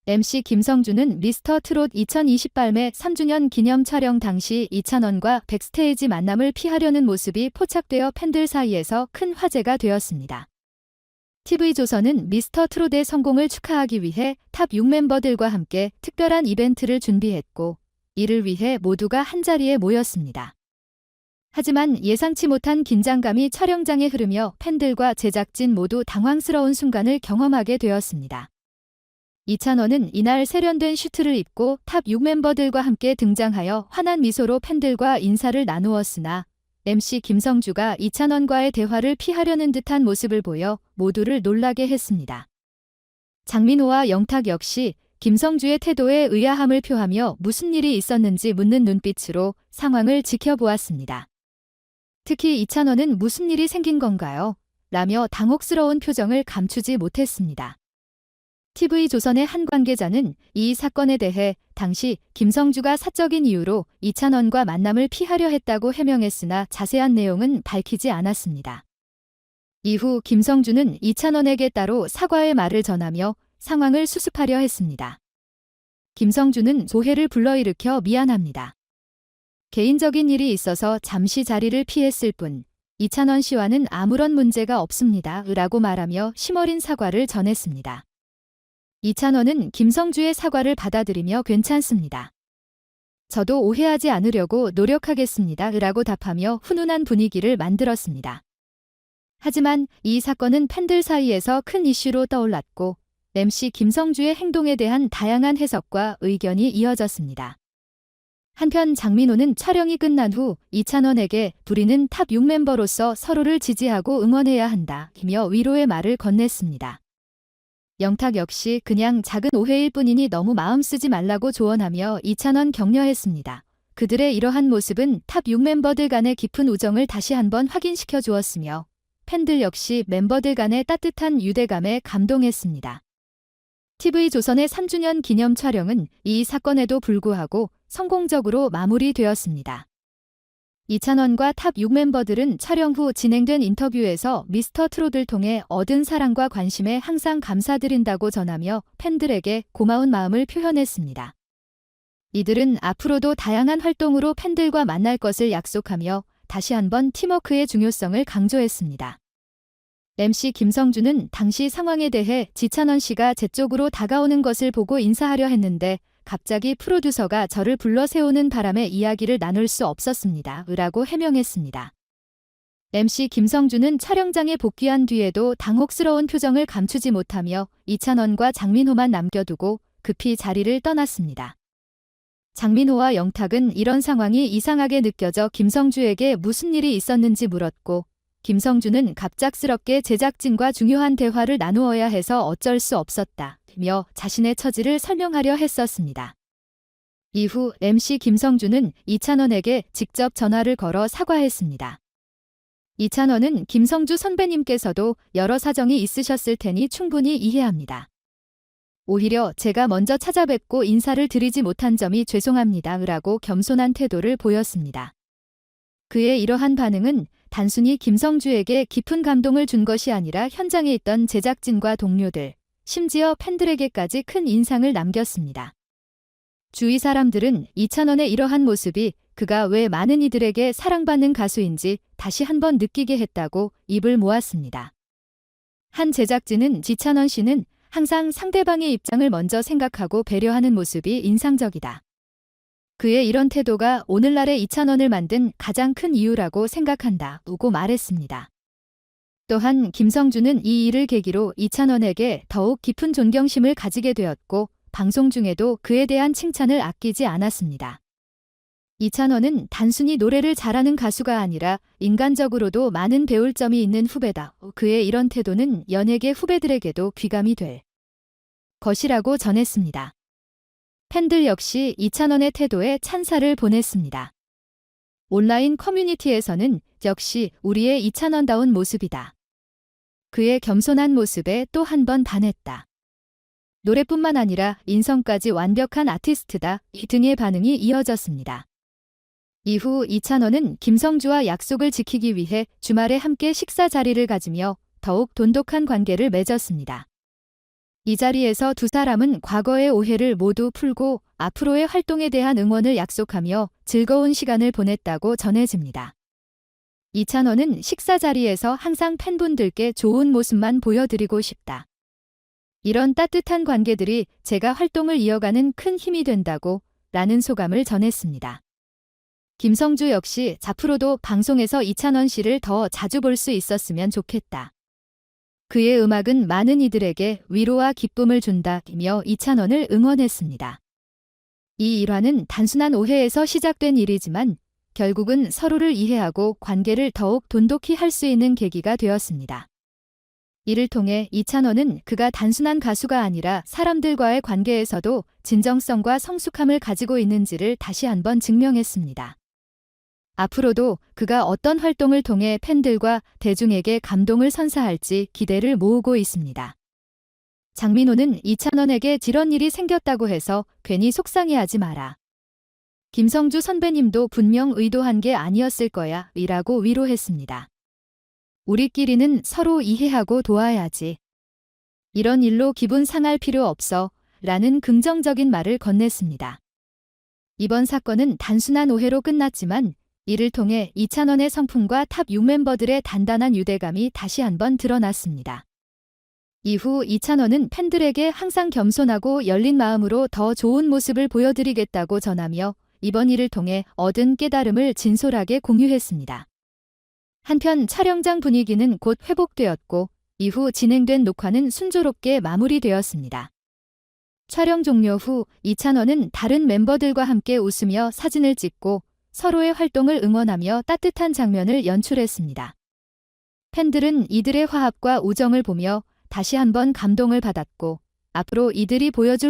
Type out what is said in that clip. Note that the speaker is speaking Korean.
MC 김성주는 미스터 트롯 2020 발매 3주년 기념 촬영 당시 이찬원과 백스테이지 만남을 피하려는 모습이 포착되어 팬들 사이에서 큰 화제가 되었습니다. TV조선은 미스터 트롯의 성공을 축하하기 위해 탑 6멤버들과 함께 특별한 이벤트를 준비했고 이를 위해 모두가 한자리에 모였습니다. 하지만 예상치 못한 긴장감이 촬영장에 흐르며 팬들과 제작진 모두 당황스러운 순간을 경험하게 되었습니다. 이찬원은 이날 세련된 슈트를 입고 탑 6멤버들과 함께 등장하여 환한 미소로 팬들과 인사를 나누었으나 MC 김성주가 이찬원과의 대화를 피하려는 듯한 모습을 보여 모두를 놀라게 했습니다. 장민호와 영탁 역시 김성주의 태도에 의아함을 표하며 무슨 일이 있었는지 묻는 눈빛으로 상황을 지켜보았습니다. 특히 이찬원은 무슨 일이 생긴 건가요? 라며 당혹스러운 표정을 감추지 못했습니다. TV조선의 한 관계자는 이 사건에 대해 당시 김성주가 사적인 이유로 이찬원과 만남을 피하려 했다고 해명했으나 자세한 내용은 밝히지 않았습니다. 이후 김성주는 이찬원에게 따로 사과의 말을 전하며 상황을 수습하려 했습니다. 김성주는 오해를 불러일으켜 미안합니다. 개인적인 일이 있어서 잠시 자리를 피했을 뿐 이찬원 씨와는 아무런 문제가 없습니다. 라고 말하며 심어린 사과를 전했습니다. 이찬원은 김성주의 사과를 받아들이며 괜찮습니다. 저도 오해하지 않으려고 노력하겠습니다. 라고 답하며 훈훈한 분위기를 만들었습니다. 하지만 이 사건은 팬들 사이에서 큰 이슈로 떠올랐고 MC 김성주의 행동에 대한 다양한 해석과 의견이 이어졌습니다. 한편 장민호는 촬영이 끝난 후 이찬원에게 우리는 탑 6멤버로서 서로를 지지하고 응원해야 한다며 위로의 말을 건넸습니다. 영탁 역시 그냥 작은 오해일 뿐이니 너무 마음 쓰지 말라고 조언하며 이찬원 격려했습니다. 그들의 이러한 모습은 탑 6멤버들 간의 깊은 우정을 다시 한번 확인시켜 주었으며 팬들 역시 멤버들 간의 따뜻한 유대감에 감동했습니다. TV조선의 3주년 기념 촬영은 이 사건에도 불구하고 성공적으로 마무리되었습니다. 이찬원과 탑 6멤버들은 촬영 후 진행된 인터뷰에서 미스터 트롯을 통해 얻은 사랑과 관심에 항상 감사드린다고 전하며 팬들에게 고마운 마음을 표현했습니다. 이들은 앞으로도 다양한 활동으로 팬들과 만날 것을 약속하며 다시 한번 팀워크의 중요성을 강조했습니다. MC 김성주는 당시 상황에 대해 지찬원 씨가 제 쪽으로 다가오는 것을 보고 인사하려 했는데 갑자기 프로듀서가 저를 불러 세우는 바람에 이야기를 나눌 수 없었습니다. 라고 해명했습니다. MC 김성주는 촬영장에 복귀한 뒤에도 당혹스러운 표정을 감추지 못하며 이찬원과 장민호만 남겨두고 급히 자리를 떠났습니다. 장민호와 영탁은 이런 상황이 이상하게 느껴져 김성주에게 무슨 일이 있었는지 물었고 김성주는 갑작스럽게 제작진과 중요한 대화를 나누어야 해서 어쩔 수 없었다며 자신의 처지를 설명하려 했었습니다. 이후 MC 김성주는 이찬원에게 직접 전화를 걸어 사과했습니다. 이찬원은 김성주 선배님께서도 여러 사정이 있으셨을 테니 충분히 이해합니다. 오히려 제가 먼저 찾아뵙고 인사를 드리지 못한 점이 죄송합니다. 라고 겸손한 태도를 보였습니다. 그의 이러한 반응은 단순히 김성주에게 깊은 감동을 준 것이 아니라 현장에 있던 제작진과 동료들, 심지어 팬들에게까지 큰 인상을 남겼습니다. 주위 사람들은 이찬원의 이러한 모습이 그가 왜 많은 이들에게 사랑받는 가수인지 다시 한번 느끼게 했다고 입을 모았습니다. 한 제작진은 이찬원 씨는 항상 상대방의 입장을 먼저 생각하고 배려하는 모습이 인상적이다. 그의 이런 태도가 오늘날의 이찬원을 만든 가장 큰 이유라고 생각한다고 말했습니다. 또한 김성주는 이 일을 계기로 이찬원에게 더욱 깊은 존경심을 가지게 되었고 방송 중에도 그에 대한 칭찬을 아끼지 않았습니다. 이찬원은 단순히 노래를 잘하는 가수가 아니라 인간적으로도 많은 배울 점이 있는 후배다. 그의 이런 태도는 연예계 후배들에게도 귀감이 될 것이라고 전했습니다. 팬들 역시 이찬원의 태도에 찬사를 보냈습니다. 온라인 커뮤니티에서는 역시 우리의 이찬원다운 모습이다. 그의 겸손한 모습에 또 한 번 반했다. 노래뿐만 아니라 인성까지 완벽한 아티스트다 등의 반응이 이어졌습니다. 이후 이찬원은 김성주와 약속을 지키기 위해 주말에 함께 식사 자리를 가지며 더욱 돈독한 관계를 맺었습니다. 이 자리에서 두 사람은 과거의 오해를 모두 풀고 앞으로의 활동에 대한 응원을 약속하며 즐거운 시간을 보냈다고 전해집니다. 이찬원은 식사 자리에서 항상 팬분들께 좋은 모습만 보여드리고 싶다. 이런 따뜻한 관계들이 제가 활동을 이어가는 큰 힘이 된다고 라는 소감을 전했습니다. 김성주 역시 앞으로도 방송에서 이찬원 씨를 더 자주 볼 수 있었으면 좋겠다. 그의 음악은 많은 이들에게 위로와 기쁨을 준다며 이찬원을 응원했습니다. 이 일화는 단순한 오해에서 시작된 일이지만 결국은 서로를 이해하고 관계를 더욱 돈독히 할 수 있는 계기가 되었습니다. 이를 통해 이찬원은 그가 단순한 가수가 아니라 사람들과의 관계에서도 진정성과 성숙함을 가지고 있는지를 다시 한번 증명했습니다. 앞으로도 그가 어떤 활동을 통해 팬들과 대중에게 감동을 선사할지 기대를 모으고 있습니다. 장민호는 이찬원에게 이런 일이 생겼다고 해서 괜히 속상해하지 마라. 김성주 선배님도 분명 의도한 게 아니었을 거야 이라고 위로했습니다. 우리끼리는 서로 이해하고 도와야지. 이런 일로 기분 상할 필요 없어 라는 긍정적인 말을 건넸습니다. 이번 사건은 단순한 오해로 끝났지만 이를 통해 이찬원의 성품과 탑 6멤버들의 단단한 유대감이 다시 한번 드러났습니다. 이후 이찬원은 팬들에게 항상 겸손하고 열린 마음으로 더 좋은 모습을 보여드리겠다고 전하며 이번 일을 통해 얻은 깨달음을 진솔하게 공유했습니다. 한편 촬영장 분위기는 곧 회복되었고 이후 진행된 녹화는 순조롭게 마무리되었습니다. 촬영 종료 후 이찬원은 다른 멤버들과 함께 웃으며 사진을 찍고 서로의 활동을 응원하며 따뜻한 장면을 연출했습니다. 팬들은 이들의 화합과 우정을 보며 다시 한번 감동을 받았고 앞으로 이들이 보여줄